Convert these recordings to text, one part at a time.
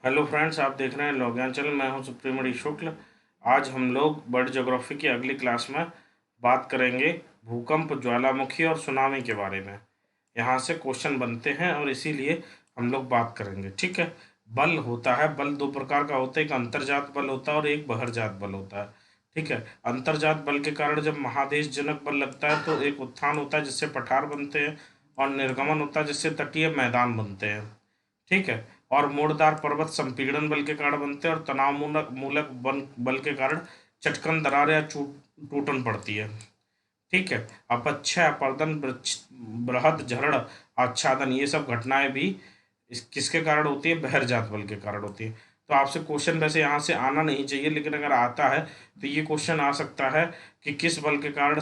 Hello friends, आप देख रहे हैं लॉग्यान चैनल। मैं हूं सुप्रीमणि शुक्ल। आज हम लोग वर्ल्ड ज्योग्राफी की अगली क्लास में बात करेंगे भूकंप, ज्वालामुखी और सुनामी के बारे में। यहाँ से क्वेश्चन बनते हैं और इसीलिए हम लोग बात करेंगे। ठीक है। बल होता है, बल दो प्रकार का होता है, एक अंतर्जात बल होता है और एक बहिर्जात बल होता है। ठीक है। अंतर्जात बल के कारण जब महादेश जनक बल लगता है तो एक उत्थान होता है जिससे पठार बनते हैं, और निर्गमन होता है जिससे तटीय मैदान बनते हैं। ठीक है। और मोड़दार पर्वत संपीड़न बल के कारण बनते हैं और तनाव मूलक मूलक बल के कारण चटकन, दरार या टूटन पड़ती है। ठीक है। अपक्षय, अपर्दन, बृहद झरण, आच्छादन, ये सब घटनाएं भी किसके कारण होती है? बहिर्जात बल के कारण होती है। तो आपसे क्वेश्चन वैसे यहाँ से आना नहीं चाहिए, लेकिन अगर आता है तो ये क्वेश्चन आ सकता है कि किस बल के कारण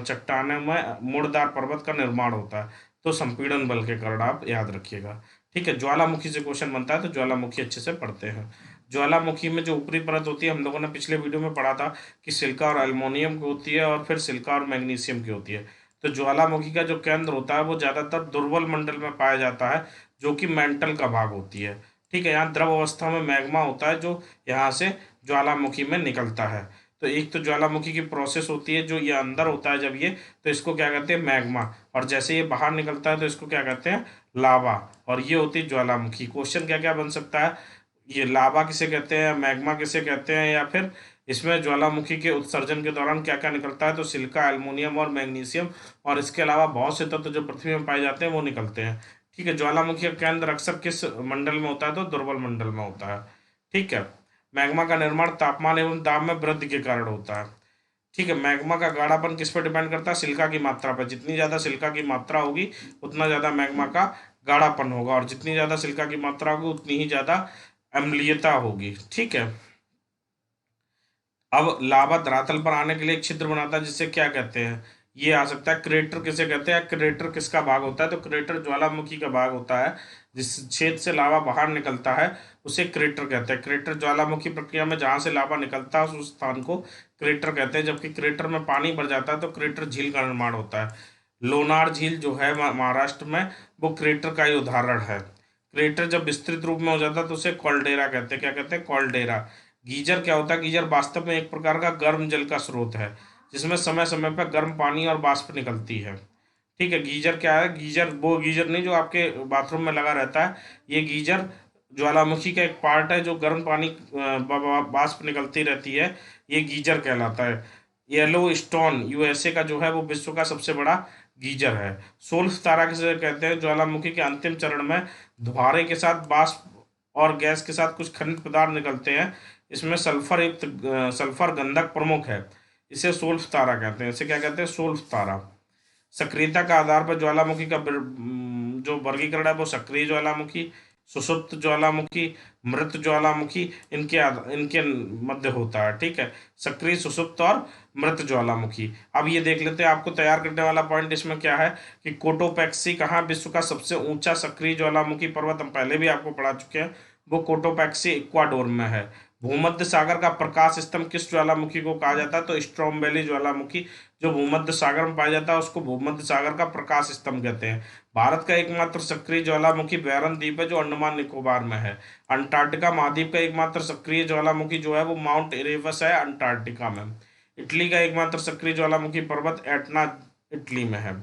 चट्टानों में मुड़दार पर्वत का निर्माण होता है। तो संपीड़न बल के कारण, आप याद रखिएगा। ठीक है। ज्वालामुखी से क्वेश्चन बनता है तो ज्वालामुखी अच्छे से पढ़ते हैं। ज्वालामुखी में जो ऊपरी परत होती है, हम लोगों ने पिछले वीडियो में पढ़ा था कि सिलिका और एल्युमिनियम की होती है और फिर सिलिका और मैग्नीशियम की होती है। तो ज्वालामुखी का जो केंद्र होता है वो ज़्यादातर दुर्बल मंडल में पाया जाता है, जो कि मेंटल का भाग होती है। ठीक है। यहाँ द्रव अवस्था में मैग्मा होता है जो यहाँ से ज्वालामुखी में निकलता है। तो एक तो ज्वालामुखी की प्रोसेस होती है, जो ये अंदर होता है जब ये, तो इसको क्या कहते हैं? मैग्मा। और जैसे ये बाहर निकलता है तो इसको क्या कहते हैं? लावा। और ये होती है ज्वालामुखी। क्वेश्चन क्या क्या बन सकता है? ये लावा किसे कहते हैं, मैग्मा किसे कहते हैं, या फिर इसमें ज्वालामुखी के उत्सर्जन के दौरान क्या क्या निकलता है? तो सिलिका, एल्युमिनियम और मैग्नीशियम, और इसके अलावा बहुत से तत्व जो पृथ्वी में पाए जाते हैं वो निकलते हैं। ठीक है। ज्वालामुखी का केंद्र अक्सर किस मंडल में होता है? तो दुर्बल मंडल में होता है। ठीक है। मैग्मा का निर्माण तापमान एवं दाब में वृद्धि के कारण होता है। ठीक है। मैग्मा का गाढ़ापन किस पर डिपेंड करता है? सिलिका की मात्रा पर। जितनी ज़्यादा सिलिका की मात्रा होगी उतना ज़्यादा मैग्मा का गाढ़ापन होगा, और जितनी ज़्यादा सिलिका की मात्रा होगी उतनी ही ज़्यादा अम्लीयता होगी। ठीक है। अब लावा धरातल पर आने के लिए एक छिद्र बनाता है, जिससे क्या कहते हैं? ये आ सकता है क्रेटर किसे कहते हैं? क्रेटर किसका भाग होता है? तो क्रेटर ज्वालामुखी का भाग होता है। जिस छेद से लावा बाहर निकलता है उसे क्रेटर कहते हैं। क्रेटर ज्वालामुखी प्रक्रिया में जहां से लावा निकलता है उस स्थान को क्रेटर कहते हैं। जबकि क्रेटर में पानी भर जाता है तो क्रेटर झील का निर्माण होता है। लोनार झील जो है महाराष्ट्र में, वो क्रेटर का ही उदाहरण है। क्रेटर जब विस्तृत रूप में हो जाता है तो उसे कॉल्डेरा कहते हैं। क्या कहते हैं? कॉल्डेरा। गीजर क्या होता है? गीजर वास्तव में एक प्रकार का गर्म जल का स्रोत है, जिसमें समय समय पर गर्म पानी और वाष्प निकलती है। ठीक है। गीजर क्या है? गीजर वो गीजर नहीं जो आपके बाथरूम में लगा रहता है। ये गीजर ज्वालामुखी का एक पार्ट है, जो गर्म पानी वाष्प निकलती रहती है। ये गीजर कहलाता है। येलो स्टोन यूएसए का जो है वो विश्व का सबसे बड़ा गीजर है। सोल्फ तारा किसे कहते हैं? ज्वालामुखी के अंतिम चरण में धुआरे के साथ वाष्प और गैस के साथ कुछ खनिज पदार्थ निकलते हैं। इसमें सल्फर युक्त सल्फर गंधक प्रमुख है। इसे सोल्फ तारा कहते हैं। इसे क्या कहते हैं? सोल्फ तारा। सक्रियता का आधार पर ज्वालामुखी का जो वर्गीकरण है वो सक्रिय ज्वालामुखी, सुषुप्त ज्वालामुखी, मृत ज्वालामुखी, इनके मध्य होता है। ठीक है। सक्रिय, सुषुप्त और मृत ज्वालामुखी। अब ये देख लेते हैं, आपको तैयार करने वाला पॉइंट इसमें क्या है कि कोटोपैक्सी कहाँ विश्व का सबसे ऊंचा सक्रिय ज्वालामुखी पर्वत? हम पहले भी आपको पढ़ा चुके हैं। वो कोटोपैक्सी इक्वाडोर में है। भूमध्य सागर का प्रकाश स्तंभ किस ज्वालामुखी को कहा जाता है? तो स्ट्रोम्बेली ज्वालामुखी, जो भूमध्य सागर में पाया जाता है उसको भूमध्य सागर का प्रकाश स्तंभ कहते हैं। भारत का एकमात्र सक्रिय ज्वालामुखी बैरन द्वीप है, जो अंडमान निकोबार में है। अंटार्कटिका महाद्वीप का एकमात्र सक्रिय ज्वालामुखी जो है वो माउंट इरेबस है, अंटार्कटिका में। इटली का एकमात्र सक्रिय ज्वालामुखी पर्वत एटना, इटली में है।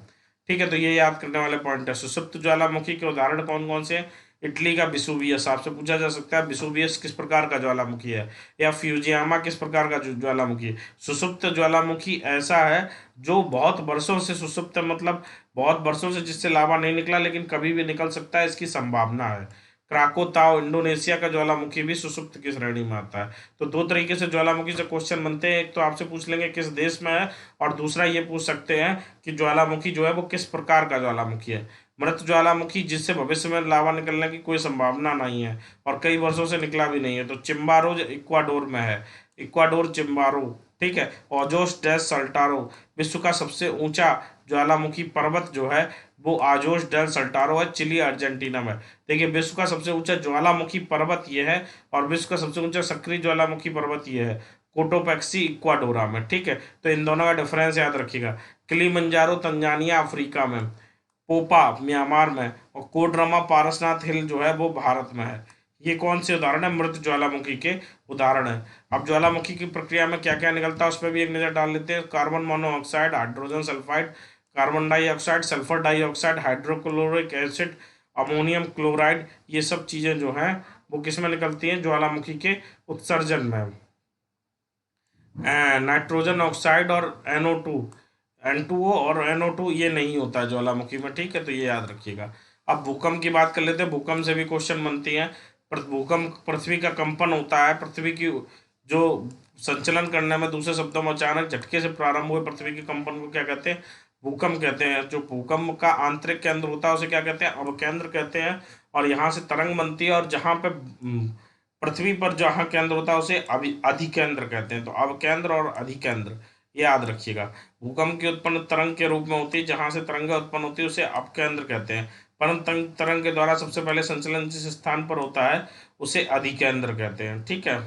ठीक है। तो ये याद करने वाले पॉइंट है। सुषुप्त ज्वालामुखी के उदाहरण कौन कौन से हैं? इटली का विसुवियस। आपसे पूछा जा सकता है विसुवियस किस प्रकार का ज्वालामुखी है, या फ्यूजियामा किस प्रकार का ज्वालामुखी है। सुषुप्त ज्वालामुखी ऐसा है जो बहुत वर्षों से सुषुप्त है, मतलब बहुत वर्षों से जिससे लावा नहीं निकला, लेकिन कभी भी निकल सकता है, इसकी संभावना है। क्राकोताव इंडोनेशिया का ज्वालामुखी भी सुषुप्त की श्रेणी में आता है। तो दो तरीके से ज्वालामुखी से क्वेश्चन बनते हैं। एक तो आपसे पूछ लेंगे किस देश में है, और दूसरा ये पूछ सकते हैं कि ज्वालामुखी जो है वो किस प्रकार का ज्वालामुखी है। मृत ज्वालामुखी, जिससे भविष्य में लावा निकलने की कोई संभावना नहीं है और कई वर्षों से निकला भी नहीं है, तो चिम्बारो इक्वाडोर में है। इक्वाडोर, चिम्बारो। ठीक है। ओजोस डेल सल्टारो, विश्व का सबसे ऊंचा ज्वालामुखी पर्वत जो है वो आजोस डेल सल्टारो है, चिली, अर्जेंटीना में। देखिए, विश्व का सबसे ऊंचा ज्वालामुखी पर्वत ये है, और विश्व का सबसे ऊंचा सक्रिय ज्वालामुखी पर्वत ये है, कोटोपैक्सी इक्वाडोरा में। ठीक है। तो इन दोनों का डिफरेंस याद रखिएगा। किलिमंजारो तंजानिया अफ्रीका में, पोपा म्यांमार में, और कोडरमा पारसनाथ हिल जो है वो भारत में है। ये कौन से उदाहरण है? मृत ज्वालामुखी के उदाहरण है। अब ज्वालामुखी की प्रक्रिया में क्या क्या निकलता है उस पर भी एक नज़र डाल लेते हैं। Carbon monoxide, hydrogen sulphide, carbon dioxide, sulphur dioxide, hydrochloric acid, ammonium chloride, ये सब चीज़ें जो हैं वो किस में निकलती हैं? ज्वालामुखी के उत्सर्जन में। नाइट्रोजन ऑक्साइड और NO2, N2O और NO2 ये नहीं होता है ज्वालामुखी में, ठीक है, तो ये याद रखिएगा। अब भूकंप की बात कर लेते हैं। भूकंप से भी क्वेश्चन बनती हैं। भूकंप पृथ्वी का कंपन होता है, पृथ्वी की जो संचलन करने में, दूसरे शब्दों में अचानक झटके से प्रारंभ हुए पृथ्वी के कंपन को क्या कहते हैं? भूकंप कहते हैं। जो भूकंप का आंतरिक केंद्र होता है उसे क्या कहते हैं? अवकेंद्र कहते हैं। और यहाँ से तरंग बनती है, और जहाँ पे पृथ्वी पर जहाँ केंद्र होता है उसे अधिकेंद्र कहते हैं। तो अवकेंद्र और अधिकेंद्र ये याद रखिएगा। भूकंप की उत्पन्न तरंग के रूप में होती है, जहां से तरंग उत्पन्न होती है उसे अपकेंद्र कहते हैं। परंतु तरंग के द्वारा सबसे पहले संचलन जिस स्थान पर होता है उसे अधिकेंद्र कहते हैं, ठीक है।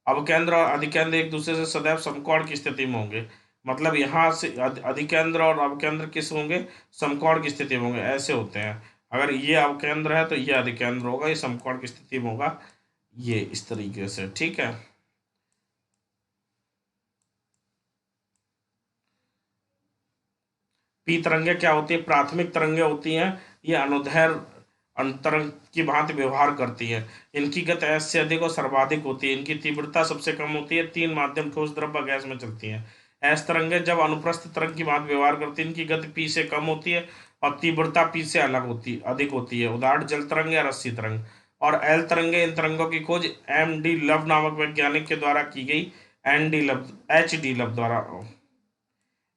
अपकेंद्र और अधिकेंद्र एक दूसरे से सदैव समकोण की स्थिति में होंगे। मतलब यहाँ से अधिकेंद्र और अपकेंद्र किस होंगे? समकोण की स्थिति में होंगे, ऐसे होते हैं। अगर ये अपकेंद्र है तो ये अधिकेंद्र होगा, ये समकोण की स्थिति में होगा, ये इस तरीके से, ठीक है। पी तरंगे क्या होती है? प्राथमिक तरंगे होती हैं। ये अनुदैर्घ्य अंतरंग की भांति व्यवहार करती हैं। इनकी गति एस से अधिक और सर्वाधिक होती है। इनकी तीव्रता सबसे कम होती है। तीन माध्यम ठोस, द्रव व गैस में चलती हैं। एस तरंगे जब अनुप्रस्थ तरंग की भांति व्यवहार करती है, इनकी गति पी से कम होती है और तीव्रता पी से अधिक होती है। उदाहरण जल तरंग या रस्सी तरंग। और एल तरंगे, इन तरंगों की खोज M.D. लव नामक वैज्ञानिक के द्वारा की गई। H.D. लव द्वारा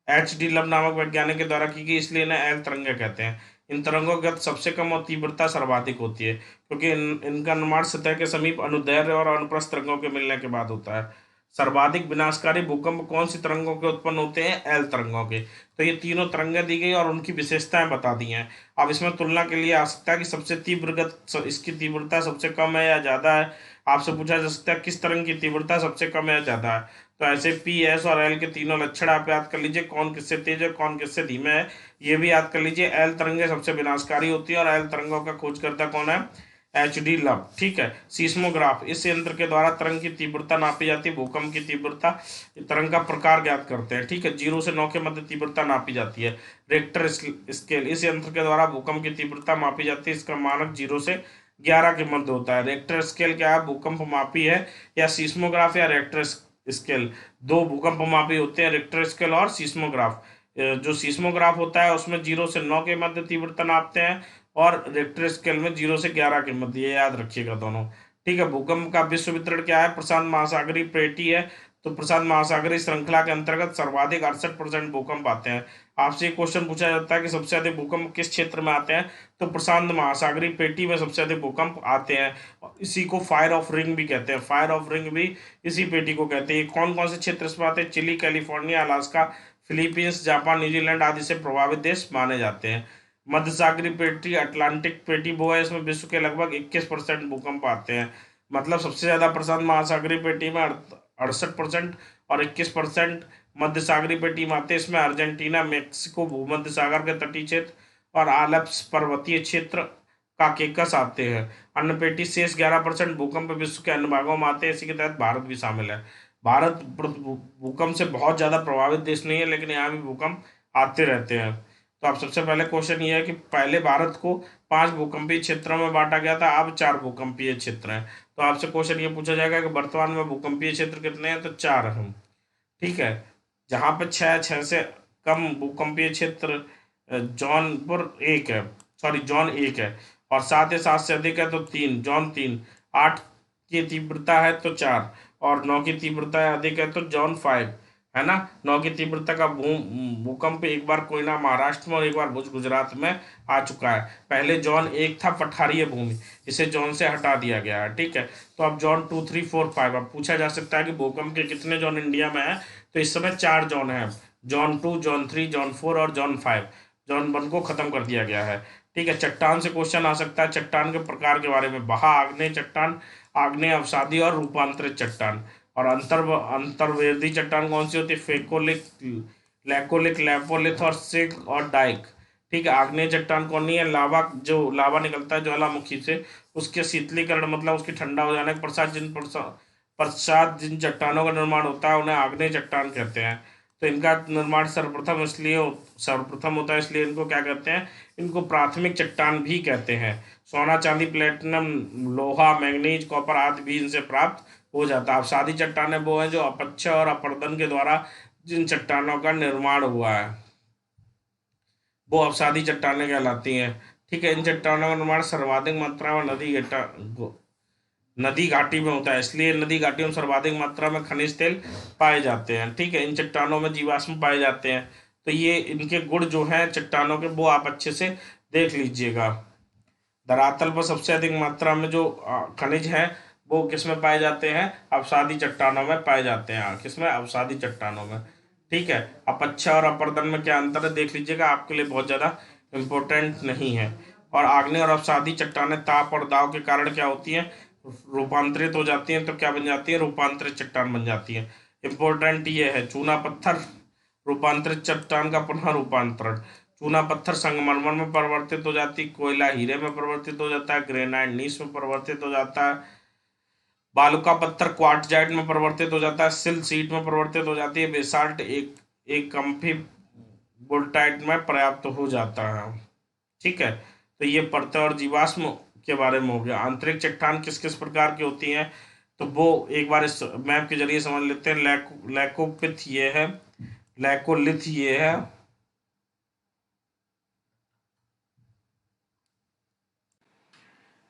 H.D. लव नामक वैज्ञानिक के द्वारा की गई, इसलिए इन्हें एल तरंगे कहते हैं। इन तरंगों की गति सबसे कम और तीव्रता सर्वाधिक होती है, क्योंकि इनका निर्माण सतह के समीप अनुदैर्घ्य और अनुप्रस्थ तरंगों के मिलने के बाद होता है। सर्वाधिक विनाशकारी भूकंप कौन सी तरंगों के उत्पन्न होते हैं? एल तरंगों के। तो ये तीनों तरंगें दी गई और उनकी विशेषताएं बता दी हैं। अब इसमें तुलना के लिए आ सकता है कि सबसे तीव्र इसकी तीव्रता सबसे कम है या ज्यादा है। आपसे पूछा जा सकता है किस तरंग की तीव्रता सबसे कम है या ज्यादा है। तो ऐसे पी, एस और एल के तीनों लक्षण आप याद कर लीजिए, कौन किससे तेज है कौन किससे धीमे है, ये भी याद कर लीजिए। एल तरंगे सबसे विनाशकारी होती है और एल तरंगों का खोजकर्ता कौन है? H.D. लव, ठीक है। सीस्मोग्राफ, इस यंत्र के द्वारा तरंग की तीव्रता नापी जाती है। भूकंप की तीव्रता, तरंग का प्रकार ज्ञात करते हैं, ठीक है। 0 से 9 के मध्य तीव्रता नापी जाती है। रेक्टर स्केल, इस यंत्र के द्वारा भूकंप की तीव्रता मापी जाती है। इसका मानक 0 से 11 के मध्य होता है। रेक्टर स्केल क्या है? भूकंप मापी है। या सीस्मोग्राफ या रेक्टर स्केल, दो भूकंप मापी होते हैं, रेक्टर स्केल और सीस्मोग्राफ। जो सीस्मोग्राफ होता है उसमें 0 से 9 के मध्य तीव्रता नापते हैं, और रेक्टर स्केल में 0 से 11 के मध्य, ये याद रखिएगा दोनों, ठीक है। भूकंप का विश्व वितरण क्या है? प्रशांत महासागरीय प्लेटी है। तो प्रशांत महासागरीय श्रृंखला के अंतर्गत सर्वाधिक 68% भूकंप आते हैं। आपसे एक क्वेश्चन पूछा जाता है कि सबसे अधिक भूकंप किस क्षेत्र में आते हैं? तो प्रशांत महासागरीय पेटी में सबसे अधिक भूकंप आते हैं। इसी को फायर ऑफ रिंग भी कहते हैं। फायर ऑफ रिंग भी इसी पेटी को कहते हैं। कौन कौन से क्षेत्र इसमें आते हैं? Chile, California, Alaska, Philippines, Japan, New Zealand आदि से प्रभावित देश माने जाते हैं। मध्य सागरीय पेटी, अटलांटिक पेटी वो है, इसमें विश्व के लगभग 21% भूकंप आते हैं। मतलब सबसे ज्यादा प्रशांत महासागरीय पेटी में 68% और 21% मध्य सागरीय पेटी में आते हैं। इसमें अर्जेंटीना, मेक्सिको, भूमध्य सागर के तटीय क्षेत्र और आल्प्स पर्वतीय क्षेत्र का केकस आते हैं। अन्य पेटी शेष 11% भूकंप विश्व के अन्य भागों में आते हैं। इसी के तहत भारत भी शामिल है। भारत भूकंप से बहुत ज्यादा प्रभावित देश नहीं है, लेकिन यहाँ भी भूकंप आते रहते हैं। तो अब सबसे पहले क्वेश्चन ये है कि पहले भारत को 5 भूकंपीय क्षेत्रों में बांटा गया था, अब 4 भूकंपीय क्षेत्र हैं। तो आपसे क्वेश्चन ये पूछा जाएगा कि वर्तमान में भूकंपीय क्षेत्र कितने हैं? तो 4 हैं, ठीक है। जहां पे छह से कम भूकंपीय क्षेत्र जौनपुर एक है, सॉरी जॉन एक है। और 7 या 7 से अधिक है तो 3, जॉन 3। 8 की तीव्रता है तो 4, और 9 की तीव्रता अधिक है तो जॉन 5, है ना। 9 की तीव्रता का भूकंप एक बार कोयना महाराष्ट्र में और एक बार भुज गुजरात में आ चुका है। पहले जॉन एक था पठारीय भूमि, इसे जॉन से हटा दिया गया है, ठीक है। तो अब जॉन 2, 3, 4, 5। अब पूछा जा सकता है कि भूकंप के कितने जॉन इंडिया में है? तो इस समय 4 जॉन है, जॉन 2, जॉन 3, जॉन 4 और जॉन 5। जॉन 1 को खत्म कर दिया गया है, ठीक है। चट्टान से क्वेश्चन आ सकता है, चट्टान के प्रकार के बारे में। बहा आग्नेय चट्टान, आग्नेय अवसादी और रूपांतरित चट्टान। और अंतर्वेदी चट्टान कौन सी होती है? फेकोलिक, लैकोलिक, लैपोलिथ और सिग और डाइक, ठीक है। आग्नेय चट्टान कौन नहीं है? लावा, जो लावा निकलता है ज्वालामुखी से उसके शीतलीकरण मतलब उसके ठंडा हो जाने के पश्चात जिन चट्टानों का निर्माण होता है उन्हें आग्नेय चट्टान कहते हैं। तो इनका निर्माण सर्वप्रथम होता है, इसलिए इनको क्या कहते हैं, इनको प्राथमिक चट्टान भी कहते हैं। सोना, चांदी, प्लेटिनम, लोहा, मैंगनीज, कॉपर आदि भी इनसे प्राप्त हो जाता है। अवसादी चट्टानें वो हैं जो अपक्ष और अपर्दन के द्वारा जिन चट्टानों का निर्माण हुआ है वो अवसादी चट्टानें कहलाती हैं। ठीक है, इन चट्टानों का निर्माण सर्वाधिक मात्रा में नदी घाटी में होता है, इसलिए नदी घाटियों में सर्वाधिक मात्रा में खनिज तेल पाए जाते हैं। ठीक है, इन चट्टानों में जीवाश्म पाए जाते हैं। तो ये इनके गुण जो हैं चट्टानों के वो आप अच्छे से देख लीजिएगा। धरातल पर सबसे अधिक मात्रा में जो खनिज है वो किसमें पाए जाते हैं, अवसादी चट्टानों में पाए जाते हैं। किसमें, अवसादी चट्टानों में। ठीक है, अपच्छ और अपर्दन में क्या अंतर है देख लीजिएगा, आपके लिए बहुत ज़्यादा इम्पोर्टेंट नहीं है। और आग्नेय और अवसादी चट्टानें ताप और दाब के कारण क्या होती हैं, रूपांतरित हो जाती हैं। तो क्या बन जाती है, रूपांतरित चट्टान बन जाती है। इंपॉर्टेंट ये है, चूना पत्थर रूपांतरित चट्टान का पुनः रूपांतरण। चूना पत्थर संगमरमर में परिवर्तित हो जाती, कोयला हीरे में परिवर्तित हो जाता है, ग्रेनाइट नीस में परिवर्तित हो जाता है, बालू का पत्थर क्वार्टजाइट में परिवर्तित हो जाता है, सिल सीट में परिवर्तित हो जाती है, बेसाल्ट एक कम्फी बोल्टाइट में पर्याप्त हो जाता है। ठीक है, तो ये परत और जीवाश्म के बारे में हो गया। आंतरिक चट्टान किस किस प्रकार की होती हैं तो वो एक बार इस मैप के जरिए समझ लेते हैं। लैकोपिथ ये है, लैकोलिथ ये है,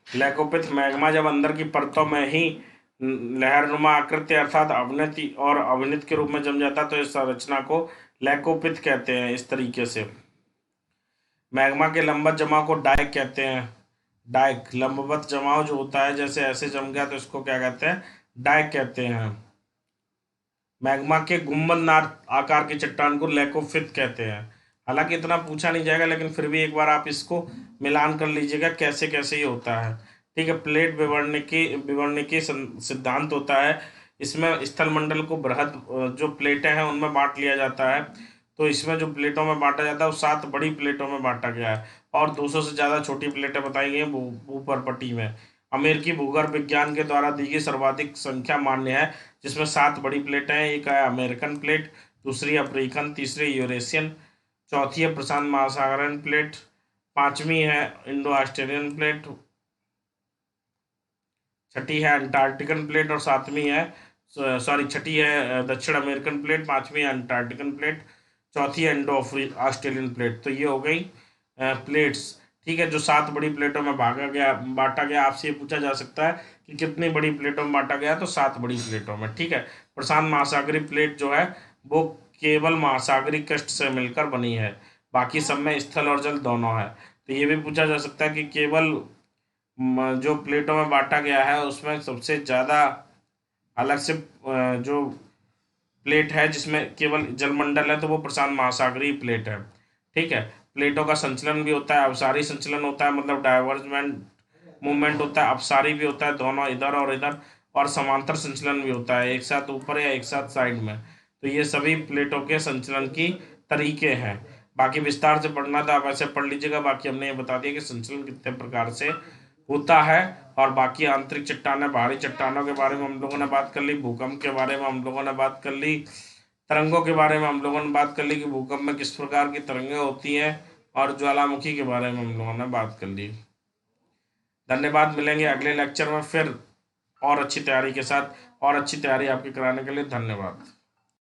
लैकोपिथ मैग्मा जब अंदर की परतों में ही लहरनुमा आकृति अर्थात अवनति और अवनित के रूप में जम जाता है तो इस संरचना को लैकोपिथ कहते हैं। इस तरीके से मैग्मा के लंबवत जमाव को डाइक कहते हैं। डाइक लंबवत जमाव जो होता है, जैसे ऐसे जम गया तो इसको क्या कहते हैं, डाइक कहते हैं। मैग्मा के गुंबदनार आकार की चट्टान को लैकोपिथ कहते हैं। हालांकि इतना पूछा नहीं जाएगा लेकिन फिर भी एक बार आप इसको मिलान कर लीजिएगा कैसे कैसे ये होता है। ठीक है, प्लेट विवर्णिकी सिद्धांत होता है। इसमें स्थल मंडल को बृहद जो प्लेटें हैं उनमें बांट लिया जाता है। तो इसमें जो प्लेटों में बांटा जाता है वो 7 बड़ी प्लेटों में बांटा गया है और 200 से ज़्यादा छोटी प्लेटें बताई गई हैं भूपरपट्टी में। अमेरिकी भूगर्भ विज्ञान के द्वारा दी गई सर्वाधिक संख्या मान्य है, जिसमें 7 बड़ी प्लेटें हैं। एक है अमेरिकन प्लेट, दूसरी अफ्रीकन, तीसरी यूरेशियन, चौथी है प्रशांत महासागरीय प्लेट, पांचवी है इंडो ऑस्ट्रेलियन प्लेट, छठी है अंटार्कटिकन प्लेट और छठी है दक्षिण अमेरिकन प्लेट, पांचवी है अंटार्कटिकन प्लेट, चौथी है इंडो ऑस्ट्रेलियन प्लेट। तो ये हो गई प्लेट्स। ठीक है, जो 7 बड़ी प्लेटों में बांटा गया। आपसे ये पूछा जा सकता है कि कितनी बड़ी प्लेटों में बांटा गया, तो 7 बड़ी प्लेटों में। ठीक है, प्रशांत महासागरीय प्लेट जो है वो केवल महासागरीय कष्ट से मिलकर बनी है, बाकी सब में स्थल और जल दोनों है। तो ये भी पूछा जा सकता है कि केवल जो प्लेटों में बांटा गया है उसमें सबसे ज़्यादा अलग से जो प्लेट है जिसमें केवल जलमंडल है तो वो प्रशांत महासागरीय प्लेट है। ठीक है, प्लेटों का संचलन भी होता है, अपसारी संचलन होता है, मतलब डाइवर्जमेंट मूवमेंट होता है, अपसारी भी होता है दोनों इधर और इधर, और समांतर संचलन भी होता है एक साथ ऊपर या एक साथ साइड में। तो ये सभी प्लेटों के संचलन की तरीके हैं। बाकी विस्तार से पढ़ना था आप ऐसे पढ़ लीजिएगा। बाकी हमने ये बता दिया कि संचलन कितने प्रकार से होता है। और बाकी आंतरिक चट्टानें, बाहरी चट्टानों के बारे में हम लोगों ने बात कर ली, भूकंप के बारे में हम लोगों ने बात कर ली, तरंगों के बारे में हम लोगों ने बात कर ली कि भूकंप में किस प्रकार की तरंगें होती हैं, और ज्वालामुखी के बारे में हम लोगों ने बात कर ली। धन्यवाद, मिलेंगे अगले लेक्चर में फिर और अच्छी तैयारी के साथ। और अच्छी तैयारी आपकी कराने के लिए धन्यवाद।